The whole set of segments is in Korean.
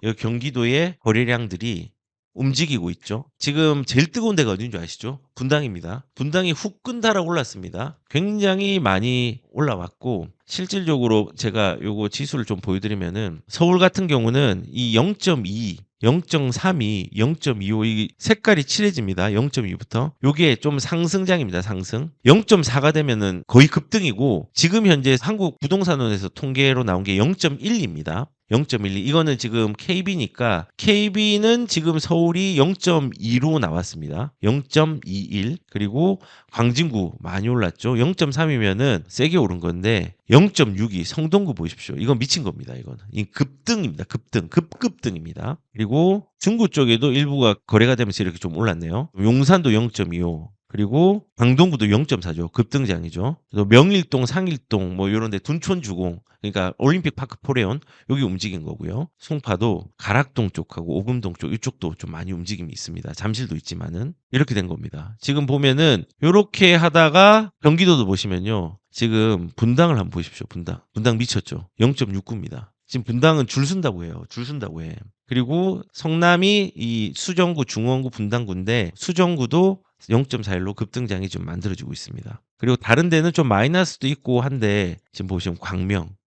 이 경기도의 거래량들이 움직이고 있죠. 지금 제일 뜨거운 데가 어딘 줄 아시죠? 분당입니다. 분당이 후끈달아 올랐습니다. 굉장히 많이 올라왔고 실질적으로 제가 요거 지수를 좀 보여드리면은 서울 같은 경우는 이 0.2 0.32, 0.25 이 색깔이 칠해집니다. 0.2부터. 요게 좀 상승장입니다. 상승. 0.4가 되면은 거의 급등이고 지금 현재 한국 부동산원에서 통계로 나온 게 0.1입니다. 0.12. 이거는 지금 KB니까 KB는 지금 서울이 0.2로 나왔습니다. 0.21. 그리고 광진구 많이 올랐죠. 0.3이면은 세게 오른 건데 0.62 성동구 보십시오. 이건 미친 겁니다. 이거는. 이 급등입니다. 급등. 급등입니다. 그리고 중구 쪽에도 일부가 거래가 되면서 이렇게 좀 올랐네요. 용산도 0.25. 그리고 강동구도 0.4죠. 급등장이죠. 그래서 명일동, 상일동 뭐 이런 데 둔촌주공 그러니까 올림픽 파크 포레온 여기 움직인 거고요. 송파도 가락동 쪽하고 오금동 쪽 이쪽도 좀 많이 움직임이 있습니다. 잠실도 있지만은 이렇게 된 겁니다. 지금 보면은 이렇게 하다가 경기도도 보시면요. 지금 분당을 한번 보십시오. 분당 미쳤죠. 0.69입니다. 지금 분당은 줄 쓴다고 해요. 줄 쓴다고 해. 그리고 성남이 이 수정구, 중원구, 분당구인데 수정구도 0.41로 급등장이 좀 만들어지고 있습니다. 그리고 다른 데는 좀 마이너스도 있고 한데 지금 보시면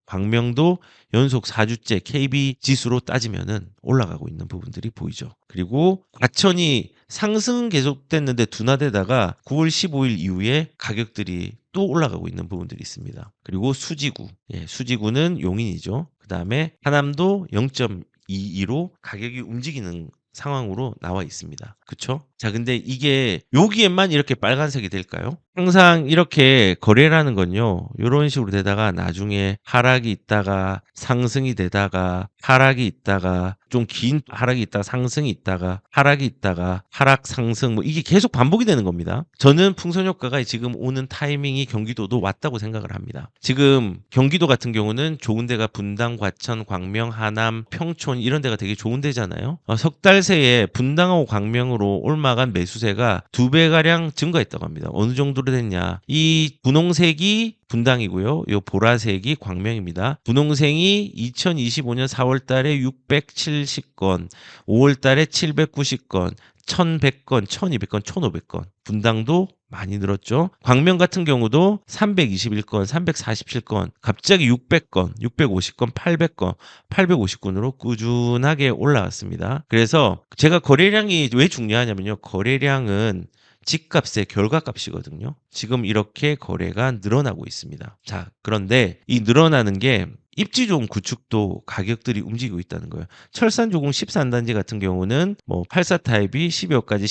광명도 연속 4주째 KB 지수로 따지면은 올라가고 있는 부분들이 보이죠. 그리고 과천이 상승은 계속됐는데 둔화되다가 9월 15일 이후에 가격들이 또 올라가고 있는 부분들이 있습니다. 그리고 수지구, 수지구는 용인이죠. 그 다음에 하남도 0.22로 가격이 움직이는 상황으로 나와 있습니다. 그쵸? 자, 근데 이게 여기에만 이렇게 빨간색이 될까요? 항상 이렇게 거래라는 건요, 이런 식으로 되다가 나중에 하락이 있다가 상승이 되다가 하락이 있다가 좀 긴 하락이 있다가 상승이 있다가 하락이 있다가 하락 상승 뭐 이게 계속 반복이 되는 겁니다. 저는 풍선 효과가 지금 오는 타이밍이 경기도도 왔다고 생각을 합니다. 지금 경기도 같은 경우는 좋은 데가 분당, 과천, 광명, 하남, 평촌 이런 데가 되게 좋은 데잖아요. 석 달 새에 분당하고 광명으로 올마간 매수세가 2배가량 증가했다고 합니다. 어느 정도로 됐냐. 이 분홍색이 분당이고요. 이 보라색이 광명입니다. 분홍색이 2025년 4월 달에 670건, 5월 달에 790건, 1100건, 1200건, 1500건. 분당도 많이 늘었죠. 광명 같은 경우도 321건, 347건, 갑자기 600건, 650건, 800건, 850건으로 꾸준하게 올라왔습니다. 그래서 제가 거래량이 왜 중요하냐면요. 거래량은 집값의 결과값이거든요. 지금 이렇게 거래가 늘어나고 있습니다. 자, 그런데 이 늘어나는 게 입지 좋은 구축도 가격들이 움직이고 있다는 거예요. 철산조공 13단지 같은 경우는 뭐 84타입이 12호까지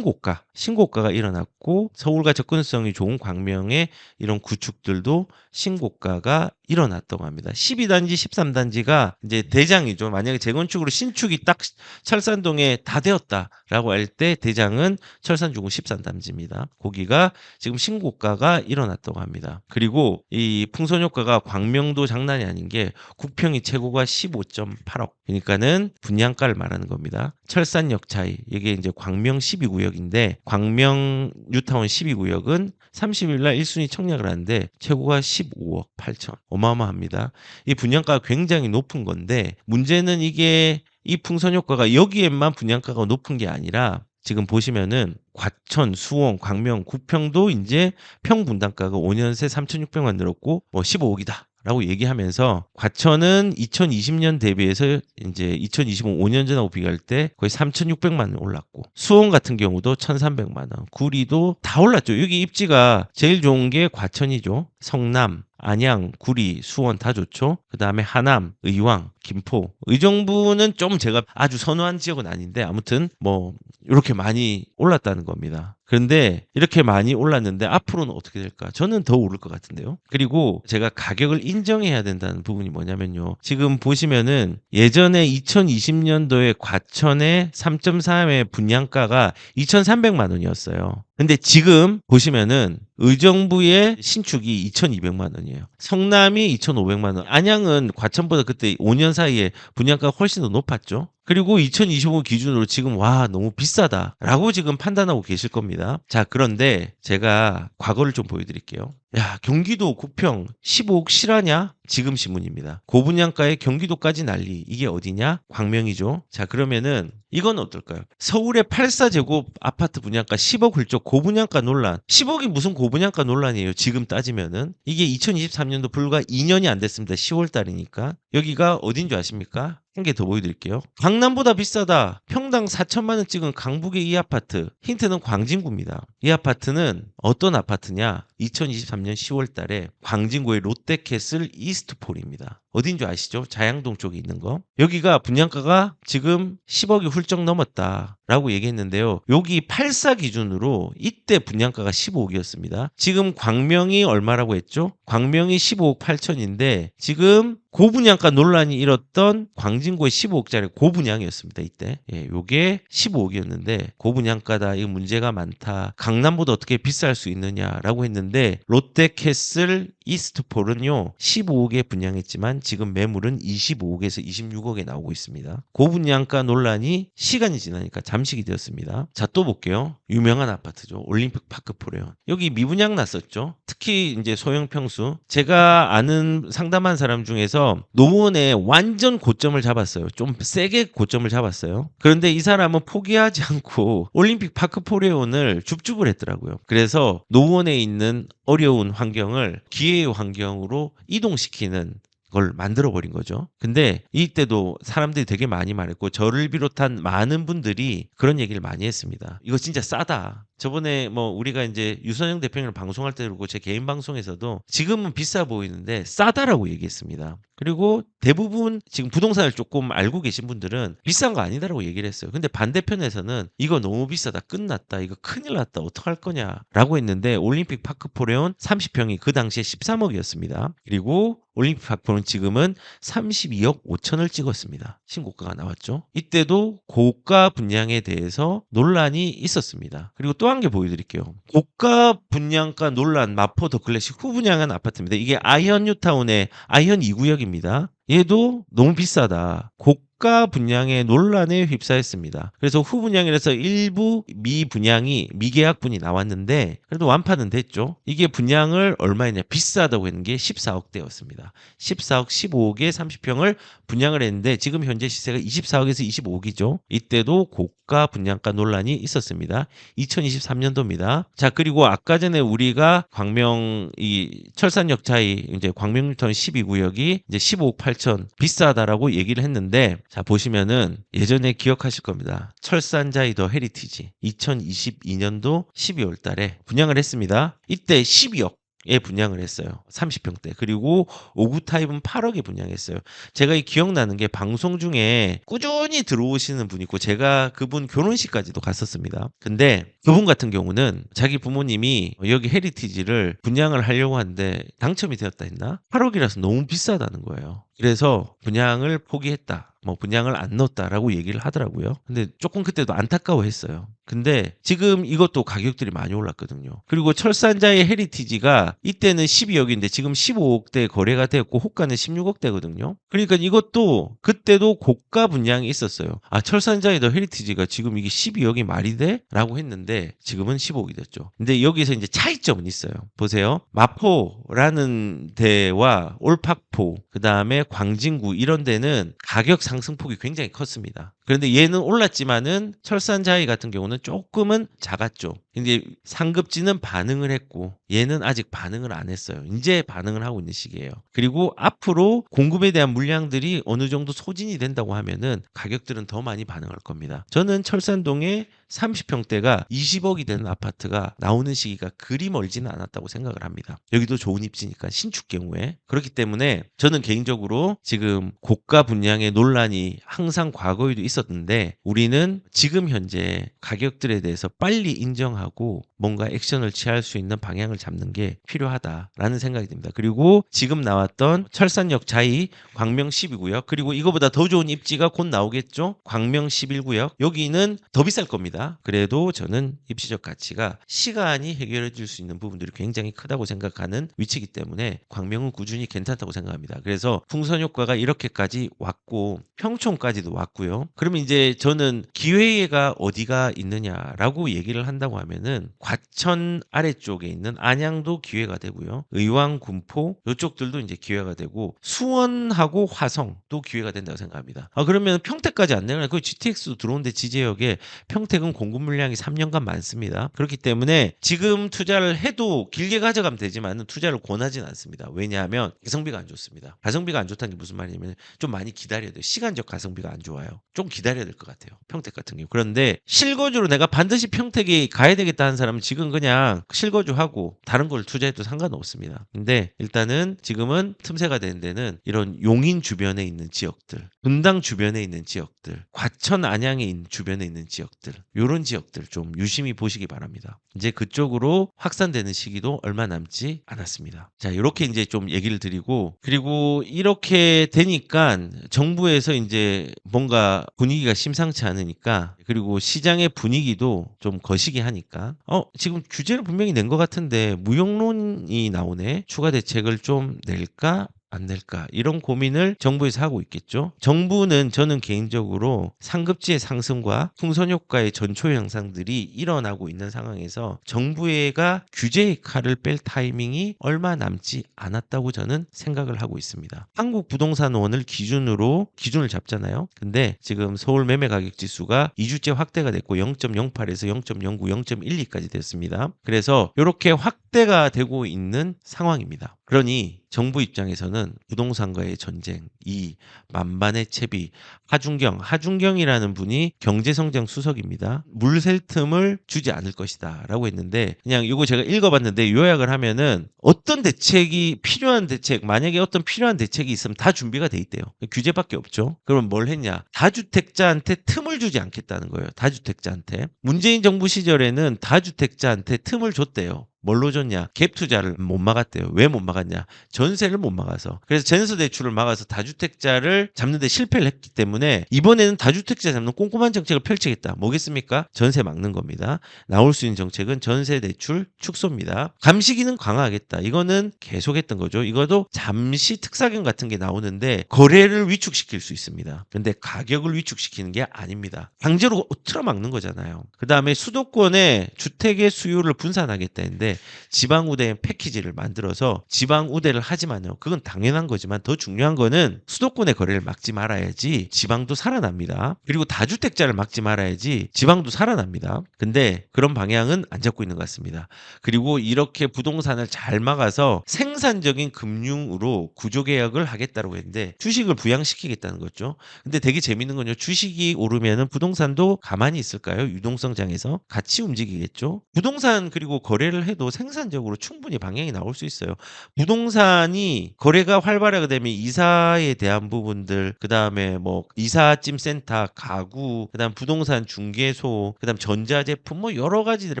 신고가가 일어났고 서울과 접근성이 좋은 광명의 이런 구축들도 신고가가 일어났다고 합니다. 12단지, 13단지가 이제 대장이죠. 만약에 재건축으로 신축이 딱 철산동에 다 되었다라고 할 때 대장은 철산조공 13단지입니다. 거기가 지금 신고가가 일어났다고 합니다. 그리고 이 풍선 효과가 광명도 장난이 아닌 게 국평이 최고가 15.8억. 그러니까는 분양가를 말하는 겁니다. 철산역 차이. 이게 이제 광명 12구역인데 광명 뉴타운 12구역은 30일 날 1순위 청약을 하는데 최고가 15억 8천. 어마어마합니다. 이 분양가가 굉장히 높은 건데 문제는 이게 이 풍선 효과가 여기에만 분양가가 높은 게 아니라 지금 보시면은 과천, 수원, 광명, 구평도 이제 평분당가가 5년 새 3,600만 늘었고 뭐 15억이다. 라고 얘기하면서 과천은 2020년 대비해서 이제 2025년 전하고 비교할 때 거의 3,600만 원 올랐고 수원 같은 경우도 1,300만 원, 구리도 다 올랐죠. 여기 입지가 제일 좋은 게 과천이죠. 성남, 안양, 구리, 수원 다 좋죠. 그 다음에 하남, 의왕, 김포. 의정부는 좀 제가 아주 선호한 지역은 아닌데 아무튼 뭐 이렇게 많이 올랐다는 겁니다. 그런데 이렇게 많이 올랐는데 앞으로는 어떻게 될까? 저는 더 오를 것 같은데요. 그리고 제가 가격을 인정해야 된다는 부분이 뭐냐면요. 지금 보시면은 예전에 2020년도에 과천의 3.3의 분양가가 2,300만 원이었어요. 근데 지금 보시면은 의정부의 신축이 2,200만 원이에요. 성남이 2,500만 원. 안양은 과천보다 그때 5년 사이에 분양가가 훨씬 더 높았죠. 그리고 2025 기준으로 지금 '와 너무 비싸다.'라고 지금 판단하고 계실 겁니다. 자 그런데 제가 과거를 좀 보여 드릴게요. 야 경기도 구평 15억 실화냐? 지금 신문입니다. 고분양가에 경기도까지 난리. 이게 어디냐? 광명이죠. 자 그러면은 이건 어떨까요? 서울의 84제곱 아파트 분양가 10억 훌쩍 고분양가 논란. 10억이 무슨 고분양가 논란이에요. 지금 따지면은. 이게 2023년도 불과 2년이 안 됐습니다. 10월 달이니까. 여기가 어딘 줄 아십니까? 한 개 더 보여드릴게요. 강남보다 비싸다. 평당 4천만 원 찍은 강북의 이 아파트. 힌트는 광진구입니다. 이 아파트는 어떤 아파트냐? 2023년 10월 달에 광진구의 롯데캐슬 이스트폴입니다. 어딘 줄 아시죠? 자양동 쪽에 있는 거. 여기가 분양가가 지금 10억이 훌쩍 넘었다라고 얘기했는데요. 여기 84 기준으로 이때 분양가가 15억이었습니다. 지금 광명이 얼마라고 했죠? 광명이 15억 8천인데 지금 고분양가 논란이 일었던 광진구의 15억짜리 고분양이었습니다. 이때. 예, 요게 15억이었는데 고분양가다. 이거 문제가 많다. 강남보다 어떻게 비쌀 수 있느냐라고 했는데 롯데캐슬 이스트폴은요. 15억에 분양했지만 지금 매물은 25억에서 26억에 나오고 있습니다. 고분양가 논란이 시간이 지나니까 잠식이 되었습니다. 자, 또 볼게요. 유명한 아파트죠. 올림픽 파크 포레온. 여기 미분양 났었죠. 특히 이제 소형 평수. 제가 아는 상담한 사람 중에서 노원에 완전 고점을 잡았어요. 좀 세게 고점을 잡았어요. 그런데 이 사람은 포기하지 않고 올림픽 파크 포레온을 줍줍을 했더라고요. 그래서 노원에 있는 어려운 환경을 기회의 환경으로 이동시키는 걸 만들어 버린 거죠. 근데 이때도 사람들이 되게 많이 말했고 저를 비롯한 많은 분들이 그런 얘기를 많이 했습니다. 이거 진짜 싸다. 저번에 뭐 우리가 이제 유선영 대표님 방송할 때 그러고 제 개인 방송에서도 지금은 비싸 보이는데 싸다라고 얘기했습니다. 그리고 대부분 지금 부동산을 조금 알고 계신 분들은 비싼 거 아니다라고 얘기를 했어요. 근데 반대편에서는 이거 너무 비싸다. 끝났다. 이거 큰일 났다. 어떡할 거냐라고 했는데 올림픽 파크 포레온 30평이 그 당시에 13억이었습니다. 그리고 올림픽 파크는 지금은 32억 5천을 찍었습니다. 신고가가 나왔죠. 이때도 고가 분양에 대해서 논란이 있었습니다. 그리고 또 한 개 보여드릴게요. 고가 분양가 논란 마포 더 클래식 후분양한 아파트입니다. 이게 아현 뉴타운의 아현 2구역입니다. 얘도 너무 비싸다. 고가 분양의 논란에 휩싸였습니다. 그래서 후분양이라서 일부 미분양이 미계약분이 나왔는데 그래도 완파는 됐죠. 이게 분양을 얼마였냐 비싸다고 했는 게 14억대였습니다. 14억 15억에 30평을 분양을 했는데 지금 현재 시세가 24억에서 25억이죠. 이때도 고가 분양가 논란이 있었습니다. 2023년도입니다. 자 그리고 아까 전에 우리가 광명 이 철산역 차이 이제 광명뉴턴 12구역이 이제 15억 8천 비싸다라고 얘기를 했는데 자 보시면은 예전에 기억하실 겁니다. 철산자이더 헤리티지 2022년도 12월 달에 분양을 했습니다. 이때 12억 에 분양을 했어요. 30평대. 그리고 5구 타입은 8억에 분양했어요. 제가 이 기억나는 게 방송 중에 꾸준히 들어오시는 분이 있고 제가 그분 결혼식까지도 갔었습니다. 근데 그분 같은 경우는 자기 부모님이 여기 헤리티지를 분양을 하려고 하는데 당첨이 되었다 했나? 8억이라서 너무 비싸다는 거예요. 그래서 분양을 포기했다. 뭐 분양을 안 넣었다라고 얘기를 하더라고요. 근데 조금 그때도 안타까워했어요. 근데 지금 이것도 가격들이 많이 올랐거든요. 그리고 철산자의 헤리티지가 이때는 12억인데 지금 15억대 거래가 되었고 호가는 16억대거든요. 그러니까 이것도 그때도 고가 분양이 있었어요. 아 철산자의 더 헤리티지가 지금 이게 12억이 말이 돼? 라고 했는데 지금은 15억이 됐죠. 근데 여기서 이제 차이점은 있어요. 보세요. 마포라는 데와 올팍포 그 다음에 광진구 이런 데는 가격 상승폭이 굉장히 컸습니다. 그런데 얘는 올랐지만은 철산자이 같은 경우는 조금은 작았죠. 근데 상급지는 반응을 했고 얘는 아직 반응을 안 했어요. 이제 반응을 하고 있는 시기예요. 그리고 앞으로 공급에 대한 물량들이 어느 정도 소진이 된다고 하면은 가격들은 더 많이 반응할 겁니다. 저는 철산동에 30평대가 20억이 되는 아파트가 나오는 시기가 그리 멀지는 않았다고 생각을 합니다. 여기도 좋은 입지니까 신축 경우에. 그렇기 때문에 저는 개인적으로 지금 고가 분양의 논란이 항상 과거에도 있었는데 우리는 지금 현재 가격들에 대해서 빨리 인정하고 뭔가 액션을 취할 수 있는 방향을 잡는 게 필요하다라는 생각이 듭니다. 그리고 지금 나왔던 철산역 자이 광명 12구역 그리고 이거보다 더 좋은 입지가 곧 나오겠죠. 광명 11구역 여기는 더 비쌀 겁니다. 그래도 저는 입지적 가치가 시간이 해결해 줄 수 있는 부분들이 굉장히 크다고 생각하는 위치이기 때문에 광명은 꾸준히 괜찮다고 생각합니다. 그래서 풍선 효과가 이렇게까지 왔고 평촌까지도 왔고요. 그래서 그러면 이제 저는 기회가 어디가 있느냐라고 얘기를 한다고 하면은 과천 아래쪽에 있는 안양도 기회가 되고요. 의왕, 군포 요쪽들도 이제 기회가 되고 수원하고 화성도 기회가 된다고 생각합니다. 그러면 평택까지 안 내려가요. 그 GTX 들어오는데 지지역에 평택은 공급 물량이 3년간 많습니다. 그렇기 때문에 지금 투자를 해도 길게 가져가면 되지만 투자를 권하진 않습니다. 왜냐하면 가성비가 안 좋습니다. 가성비가 안 좋다는 게 무슨 말이냐면 좀 많이 기다려야 돼요. 시간적 가성비가 안 좋아요. 좀 기다려야 될 것 같아요. 평택 같은 경우. 그런데 실거주로 내가 반드시 평택에 가야 되겠다 하는 사람은 지금 그냥 실거주하고 다른 걸 투자해도 상관없습니다. 근데 일단은 지금은 틈새가 되는 데는 이런 용인 주변에 있는 지역들, 분당 주변에 있는 지역들, 과천 안양에 있는 주변에 있는 지역들, 요런 지역들 좀 유심히 보시기 바랍니다. 이제 그쪽으로 확산되는 시기도 얼마 남지 않았습니다. 자, 이렇게 이제 좀 얘기를 드리고, 그리고 이렇게 되니까 정부에서 이제 뭔가 분위기가 심상치 않으니까, 그리고 시장의 분위기도 좀 거시기 하니까, 지금 규제를 분명히 낸 것 같은데 무용론이 나오네. 추가 대책을 좀 낼까? 안 낼까 이런 고민을 정부에서 하고 있겠죠. 정부는 저는 개인적으로 상급지의 상승과 풍선 효과의 전초 현상들이 일어나고 있는 상황에서 정부가 규제의 칼을 뺄 타이밍이 얼마 남지 않았다고 저는 생각을 하고 있습니다. 한국 부동산원을 기준을 잡잖아요. 근데 지금 서울 매매 가격 지수가 2주째 확대가 됐고 0.08에서 0.09, 0.12까지 됐습니다. 그래서 이렇게 확대가 되고 있는 상황입니다. 그러니 정부 입장에서는 부동산과의 전쟁, 이 만반의 채비, 하중경이라는 분이 경제성장 수석입니다. 물 셀 틈을 주지 않을 것이다 라고 했는데 그냥 이거 제가 읽어봤는데 요약을 하면은 어떤 대책이 필요한 대책, 만약에 어떤 필요한 대책이 있으면 다 준비가 돼 있대요. 규제밖에 없죠. 그러면 뭘 했냐? 다주택자한테 틈을 주지 않겠다는 거예요. 다주택자한테. 문재인 정부 시절에는 다주택자한테 틈을 줬대요. 뭘로 줬냐? 갭 투자를 못 막았대요. 왜 못 막았냐? 전세를 못 막아서. 그래서 전세 대출을 막아서 다주택자를 잡는 데 실패를 했기 때문에 이번에는 다주택자 잡는 꼼꼼한 정책을 펼치겠다. 뭐겠습니까? 전세 막는 겁니다. 나올 수 있는 정책은 전세 대출 축소입니다. 감시기능 강화하겠다. 이거는 계속했던 거죠. 이것도 잠시 특사경 같은 게 나오는데 거래를 위축시킬 수 있습니다. 근데 가격을 위축시키는 게 아닙니다. 강제로 틀어막는 거잖아요. 그 다음에 수도권에 주택의 수요를 분산하겠다 했는데 지방우대 패키지를 만들어서 지방우대를 하지만요. 그건 당연한 거지만 더 중요한 거는 수도권의 거래를 막지 말아야지 지방도 살아납니다. 그리고 다주택자를 막지 말아야지 지방도 살아납니다. 근데 그런 방향은 안 잡고 있는 것 같습니다. 그리고 이렇게 부동산을 잘 막아서 생산적인 금융으로 구조개혁을 하겠다고 했는데 주식을 부양시키겠다는 거죠. 근데 되게 재밌는 건요. 주식이 오르면은 부동산도 가만히 있을까요? 유동성장에서 같이 움직이겠죠. 부동산 그리고 거래를 해도 생산적으로 충분히 방향이 나올 수 있어요. 부동산이 거래가 활발하게 되면 이사에 대한 부분들, 그다음에 뭐 이사짐 센터, 가구, 그다음 부동산 중개소, 그다음 전자제품 뭐 여러 가지들이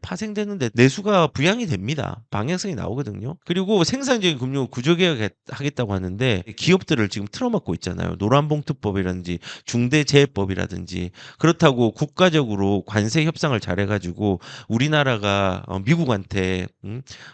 파생되는데 내수가 부양이 됩니다. 방향성이 나오거든요. 그리고 생산적인 금융 구조개혁 하겠다고 하는데 기업들을 지금 틀어막고 있잖아요. 노란봉투법이라든지 중대재해법이라든지 그렇다고 국가적으로 관세 협상을 잘해가지고 우리나라가 미국한테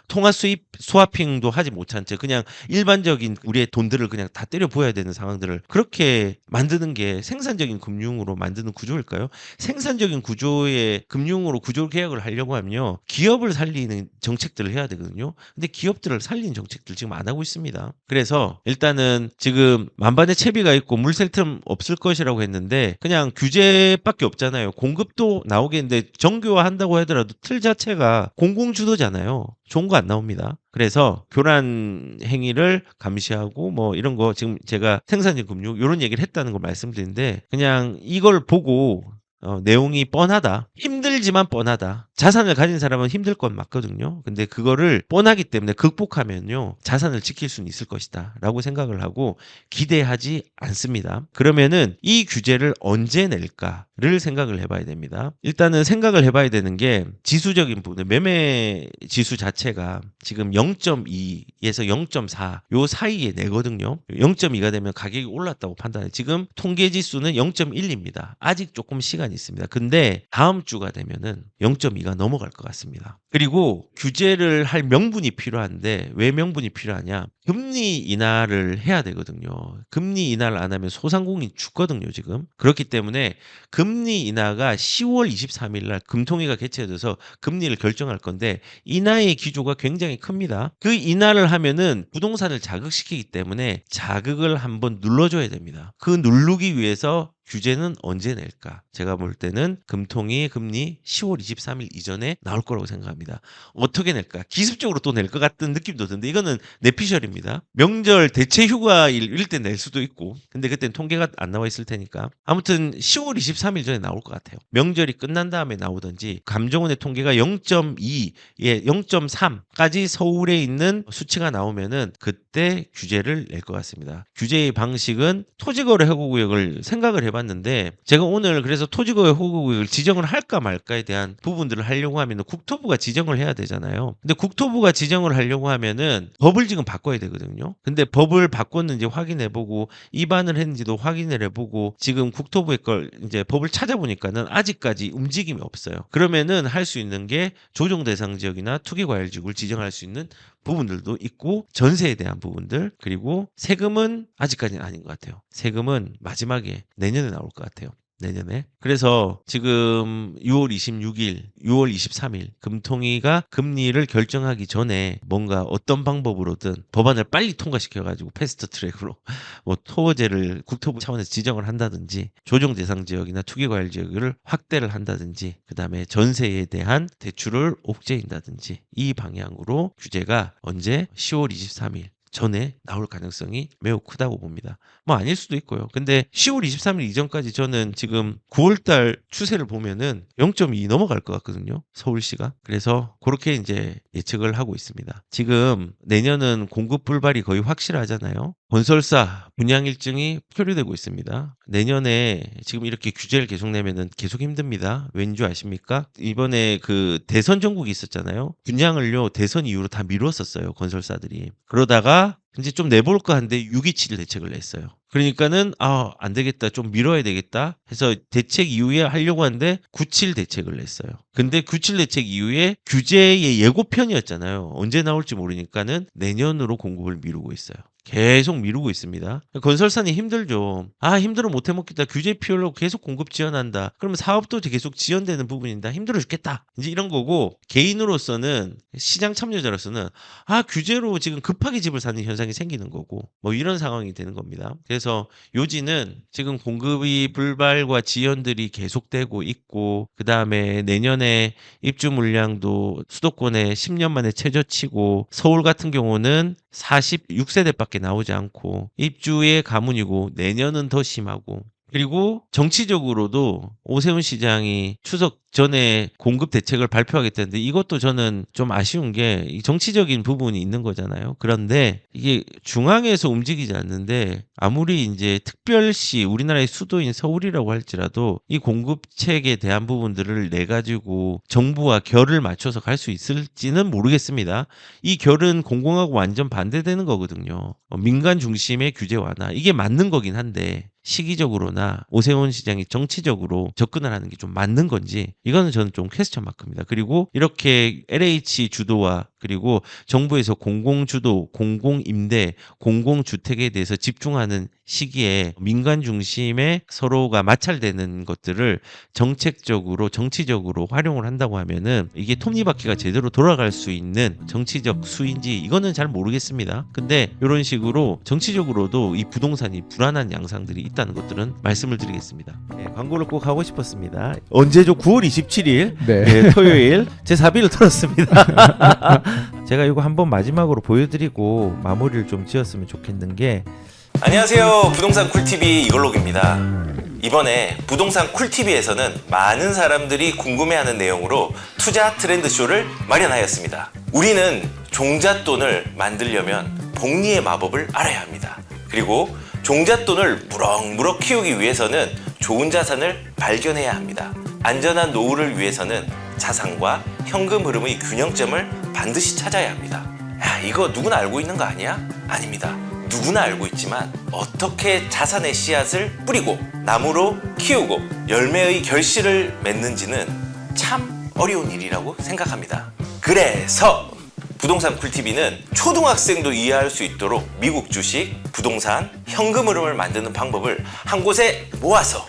통화 수입 스와핑도 하지 못한 채 그냥 일반적인 우리의 돈들을 그냥 다 때려 부어야 되는 상황들을 그렇게 만드는 게 생산적인 금융으로 만드는 구조일까요? 생산적인 구조의 금융으로 구조 개혁을 하려고 하면요. 기업을 살리는 정책들을 해야 되거든요. 근데 기업들을 살리는 정책들 지금 안 하고 있습니다. 그래서 일단은 지금 만반의 채비가 있고 물샐 틈 없을 것이라고 했는데 그냥 규제밖에 없잖아요. 공급도 나오겠는데 정교화한다고 하더라도 틀 자체가 공공주도잖아요. 좋은 거 안 나옵니다. 그래서 교란 행위를 감시하고 뭐 이런 거 지금 제가 생산적 금융 이런 얘기를 했다는 걸 말씀드리는데 그냥 이걸 보고 내용이 뻔하다. 힘들지만 뻔하다. 자산을 가진 사람은 힘들 건 맞거든요. 근데 그거를 뻔하기 때문에 극복하면요. 자산을 지킬 수는 있을 것이다. 라고 생각을 하고 기대하지 않습니다. 그러면은 이 규제를 언제 낼까를 생각을 해봐야 됩니다. 일단은 생각을 해봐야 되는 게 지수적인 부분, 매매 지수 자체가 지금 0.2에서 0.4 요 사이에 내거든요. 0.2가 되면 가격이 올랐다고 판단해. 지금 통계 지수는 0.1입니다. 아직 조금 시간이 있습니다. 근데 다음 주가 되면은 0.2가 분위기가 넘어갈 것 같습니다. 그리고 규제를 할 명분이 필요한데 왜 명분이 필요하냐? 금리 인하를 해야 되거든요. 금리 인하를 안 하면 소상공인이 죽거든요, 지금. 그렇기 때문에 금리 인하가 10월 23일 날 금통위가 개최돼서 금리를 결정할 건데 인하의 기조가 굉장히 큽니다. 그 인하를 하면은 부동산을 자극시키기 때문에 자극을 한번 눌러줘야 됩니다. 그 누르기 위해서 규제는 언제 낼까? 제가 볼 때는 금통위 금리 10월 23일 이전에 나올 거라고 생각합니다. 어떻게 낼까? 기습적으로 또 낼 것 같은 느낌도 드는데 이거는 내피셜입니다. 명절 대체 휴가일 때 낼 수도 있고 근데 그때는 통계가 안 나와 있을 테니까 아무튼 10월 23일 전에 나올 것 같아요. 명절이 끝난 다음에 나오든지 감정원의 통계가 0.2, 0.3까지 서울에 있는 수치가 나오면은 그때 규제를 낼 것 같습니다. 규제의 방식은 토지거래 허가구역을 생각을 해봤는데 제가 오늘 그래서 토지거래 허가구역을 지정을 할까 말까에 대한 부분들을 하려고 하면 국토부가 지정을 해야 되잖아요. 근데 국토부가 지정을 하려고 하면은 법을 지금 바꿔야 되거든요. 근데 법을 바꿨는지 확인해보고 위반을 했는지도 확인을 해보고 지금 국토부의 걸 이제 법을 찾아보니까는 아직까지 움직임이 없어요. 그러면은 할 수 있는 게 조정 대상 지역이나 투기과열지구를 지정할 수 있는 부분들도 있고 전세에 대한 부분들 그리고 세금은 아직까지는 아닌 것 같아요. 세금은 마지막에 내년에 나올 것 같아요. 내년에. 그래서 지금 6월 26일, 6월 23일 금통위가 금리를 결정하기 전에 뭔가 어떤 방법으로든 법안을 빨리 통과시켜가지고 패스트 트랙으로 뭐 토지를 국토부 차원에서 지정을 한다든지 조정 대상 지역이나 투기과열 지역을 확대를 한다든지 그다음에 전세에 대한 대출을 옥죄인다든지 이 방향으로 규제가 언제 10월 23일 전에 나올 가능성이 매우 크다고 봅니다. 뭐 아닐 수도 있고요. 근데 10월 23일 이전까지 저는 지금 9월달 추세를 보면은 0.2 넘어갈 것 같거든요. 서울시가. 그래서 그렇게 이제 예측을 하고 있습니다. 지금 내년은 공급 불발이 거의 확실하잖아요. 건설사 분양 일정이 표류되고 있습니다. 내년에 지금 이렇게 규제를 계속 내면은 계속 힘듭니다. 왠지 아십니까? 이번에 그 대선 전국이 있었잖아요. 분양을요 대선 이후로 다 미뤘었어요 건설사들이. 그러다가 이제 좀 내볼까 하는데 6.27 대책을 냈어요. 그러니까는 안 되겠다 좀 미뤄야 되겠다 해서 대책 이후에 하려고 하는데 9.7 대책을 냈어요. 근데 9.7 대책 이후에 규제의 예고편이었잖아요. 언제 나올지 모르니까는 내년으로 공급을 미루고 있어요. 계속 미루고 있습니다. 건설사는 힘들죠. 힘들어 못해 먹겠다. 규제 피하려고 계속 공급 지연한다. 그러면 사업도 계속 지연되는 부분인다. 힘들어 죽겠다. 이제 이런 거고 개인으로서는 시장 참여자로서는 규제로 지금 급하게 집을 사는 현상이 생기는 거고 뭐 이런 상황이 되는 겁니다. 그래서 요지는 지금 공급이 불발과 지연들이 계속되고 있고 그 다음에 내년에 입주 물량도 수도권에 10년 만에 최저치고 서울 같은 경우는 46세대밖에 나오지 않고 입주의 가문이고 내년은 더 심하고 그리고 정치적으로도 오세훈 시장이 추석 전에 공급 대책을 발표하겠다는데 이것도 저는 좀 아쉬운 게 이 정치적인 부분이 있는 거잖아요. 그런데 이게 중앙에서 움직이지 않는데 아무리 이제 특별시 우리나라의 수도인 서울이라고 할지라도 이 공급책에 대한 부분들을 내 가지고 정부와 결을 맞춰서 갈 수 있을지는 모르겠습니다. 이 결은 공공하고 완전 반대되는 거거든요. 민간 중심의 규제 완화 이게 맞는 거긴 한데 시기적으로나 오세훈 시장이 정치적으로 접근을 하는 게 좀 맞는 건지 이거는 저는 좀 퀘스천 마크입니다. 그리고 이렇게 LH 주도와 그리고 정부에서 공공주도, 공공임대, 공공주택에 대해서 집중하는 시기에 민간 중심의 서로가 마찰되는 것들을 정책적으로 정치적으로 활용을 한다고 하면은 이게 톱니바퀴가 제대로 돌아갈 수 있는 정치적 수인지 이거는 잘 모르겠습니다. 근데 이런 식으로 정치적으로도 이 부동산이 불안한 양상들이 있다는 것들은 말씀을 드리겠습니다. 광고를 꼭 하고 싶었습니다. 언제죠? 9월 27일 토요일 제 사비를 털었습니다. 제가 이거 한번 마지막으로 보여드리고 마무리를 좀 지었으면 좋겠는 게 안녕하세요. 부동산 쿨TV 이걸록입니다. 이번에 부동산 쿨TV에서는 많은 사람들이 궁금해하는 내용으로 투자 트렌드쇼를 마련하였습니다. 우리는 종잣돈을 만들려면 복리의 마법을 알아야 합니다. 그리고 종잣돈을 무럭무럭 키우기 위해서는 좋은 자산을 발견해야 합니다. 안전한 노후를 위해서는 자산과 현금 흐름의 균형점을 반드시 찾아야 합니다. 이거 누구나 알고 있는 거 아니야? 아닙니다. 누구나 알고 있지만 어떻게 자산의 씨앗을 뿌리고 나무로 키우고 열매의 결실을 맺는지는 참 어려운 일이라고 생각합니다. 그래서 부동산 쿨TV는 초등학생도 이해할 수 있도록 미국 주식, 부동산, 현금 흐름을 만드는 방법을 한 곳에 모아서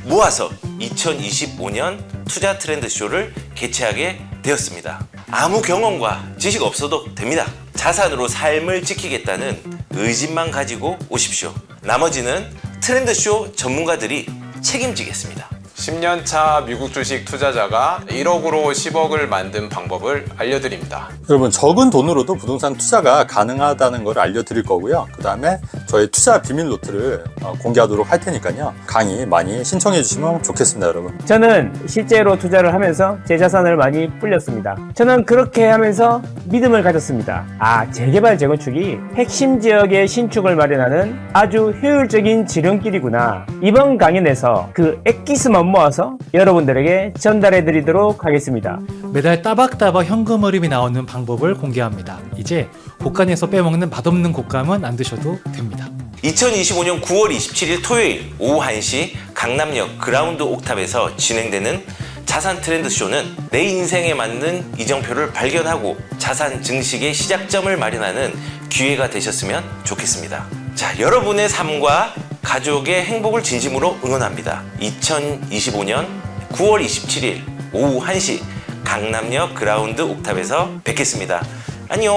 2025년 투자 트렌드 쇼를 개최하게 되었습니다. 아무 경험과 지식 없어도 됩니다. 자산으로 삶을 지키겠다는 의지만 가지고 오십시오. 나머지는 트렌드 쇼 전문가들이 책임지겠습니다. 10년차 미국 주식 투자자가 1억으로 10억을 만든 방법을 알려드립니다. 여러분, 적은 돈으로도 부동산 투자가 가능하다는 걸 알려드릴 거고요. 그 다음에 저희 투자 비밀 노트를 공개하도록 할 테니까요. 강의 많이 신청해 주시면 좋겠습니다, 여러분. 저는 실제로 투자를 하면서 제 자산을 많이 불렸습니다. 저는 그렇게 하면서 믿음을 가졌습니다. 재개발 재건축이 핵심 지역의 신축을 마련하는 아주 효율적인 지름길이구나. 이번 강연에서 그 엑기스만 모아서 여러분들에게 전달해 드리도록 하겠습니다. 매달 따박따박 현금 흐름이 나오는 방법을 공개합니다. 이제 곳간에서 빼먹는 맛없는 곶감은 안 드셔도 됩니다. 2025년 9월 27일 토요일 오후 1시 강남역 그라운드 옥탑에서 진행되는 자산 트렌드 쇼는 내 인생에 맞는 이정표를 발견하고 자산 증식의 시작점을 마련하는 기회가 되셨으면 좋겠습니다. 자, 여러분의 삶과 가족의 행복을 진심으로 응원합니다. 2025년 9월 27일 오후 1시 강남역 그라운드 옥탑에서 뵙겠습니다. 안녕.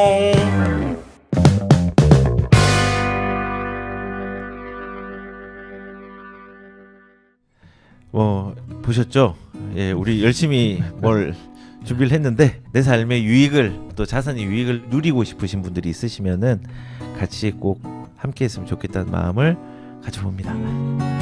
보셨죠? 예, 우리 열심히 뭘 준비를 했는데 내 삶의 유익을 또 자산의 유익을 누리고 싶으신 분들이 있으시면은 같이 꼭 함께 했으면 좋겠다는 마음을 가져봅니다.